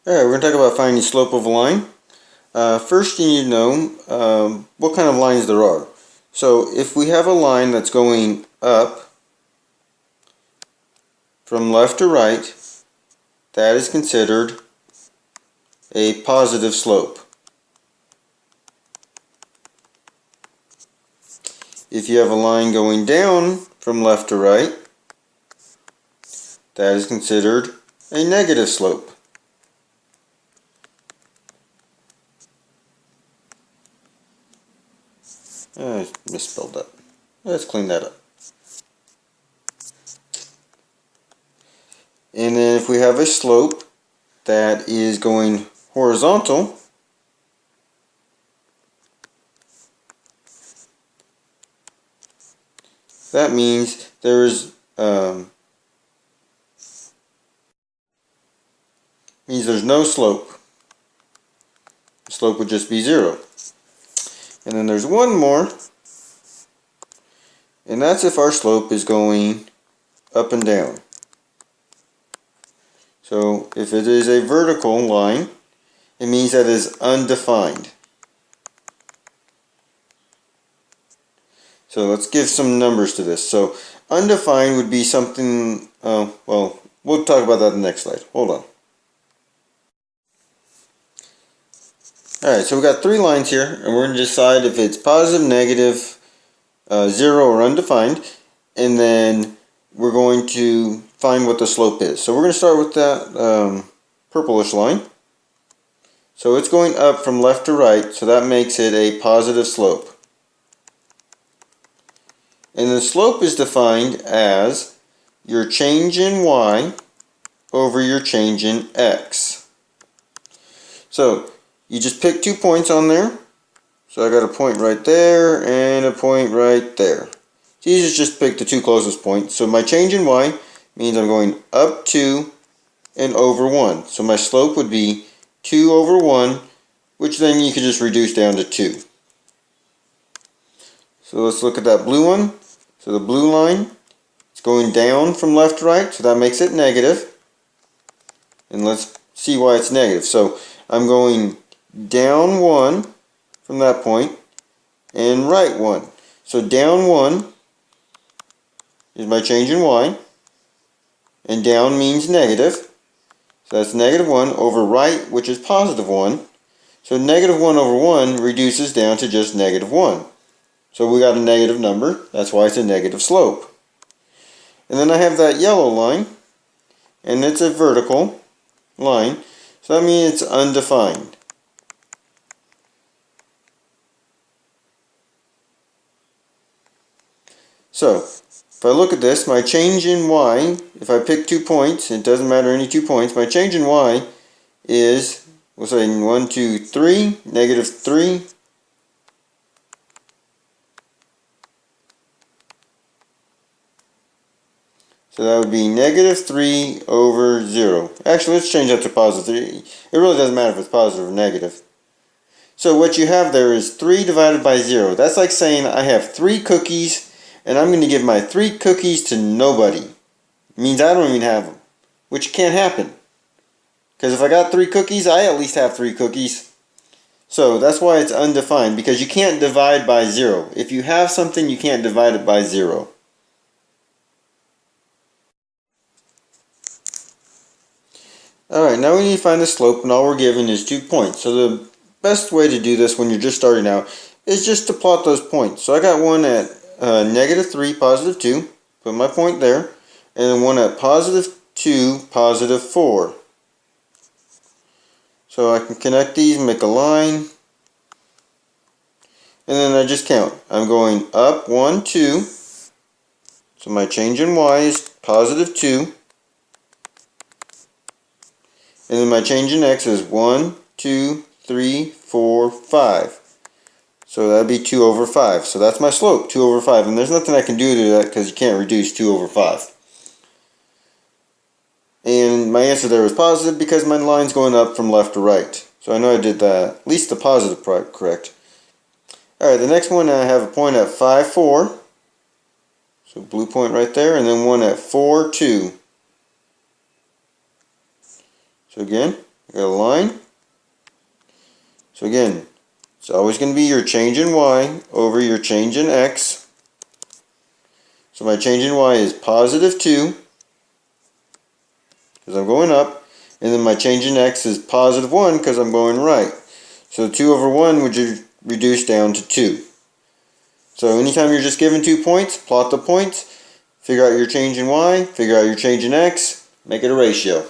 Alright, we're going to talk about finding the slope of a line. First you need to know what kind of lines there are. So if we have a line that's going up from left to right, that is considered a positive slope. If you have a line going down from left to right, that is considered a negative slope. I misspelled that. Let's clean that up. And then if we have a slope that is going horizontal, that means there's no slope. The slope would just be 0. And then there's one more, and that's if our slope is going up and down. So if it is a vertical line, it means that it is undefined. So let's give some numbers to this. So undefined would be something, well, we'll talk about that in the next slide. Hold on. Alright, so we've got 3 lines here, and we're going to decide if it's positive, negative, 0, or undefined, and then we're going to find what the slope is. So we're going to start with that purplish line. So it's going up from left to right, so that makes it a positive slope. And the slope is defined as your change in y over your change in x. So you just pick 2 points on there. So I got a point right there and a point right there. It's easy to just pick the 2 closest points. So my change in y means I'm going up 2 and over 1. So my slope would be 2 over 1, which then you could just reduce down to 2. So let's look at that blue one. So the blue line, it's going down from left to right, so that makes it negative. And let's see why it's negative. So I'm going down 1 from that point and right 1. So down 1 is my change in y, and down means negative. So that's negative 1 over right, which is positive 1. So negative 1 over 1 reduces down to just negative 1. So we got a negative number. That's why it's a negative slope. And then I have that yellow line, and it's a vertical line. So that means it's undefined. So if I look at this, my change in y, if I pick 2 points, it doesn't matter any 2 points, my change in y is, we'll say 1, 2, 3, negative 3. So that would be negative 3 over 0. Actually, let's change that to positive 3. It really doesn't matter if it's positive or negative. So what you have there is 3 divided by 0. That's like saying I have 3 cookies and I'm going to give my 3 cookies to nobody. It means I don't even have them, which can't happen. Because if I got 3 cookies, I at least have 3 cookies. So that's why it's undefined, because you can't divide by 0. If you have something, you can't divide it by 0. Alright, now we need to find the slope, and all we're given is 2 points. So the best way to do this when you're just starting out is just to plot those points. So I got one at negative 3, positive 2, put my point there, and then one at positive 2, positive 4. So I can connect these, make a line, and then I just count. I'm going up 1, 2, so my change in y is positive 2, and then my change in x is 1, 2, 3, 4, 5. So that would be 2 over 5. So that's my slope, 2 over 5. And there's nothing I can do to that because you can't reduce 2 over 5. And my answer there was positive because my line's going up from left to right. So I know I did that, at least the positive part correct. Alright, the next one I have a point at 5, 4. So blue point right there. And then one at 4, 2. So again, I got a line. So again, it's always going to be your change in y over your change in x. So my change in y is positive 2, because I'm going up, and then my change in x is positive 1, because I'm going right. So 2 over 1 would reduce down to 2. So anytime you're just given 2 points, plot the points, figure out your change in y, figure out your change in x, make it a ratio.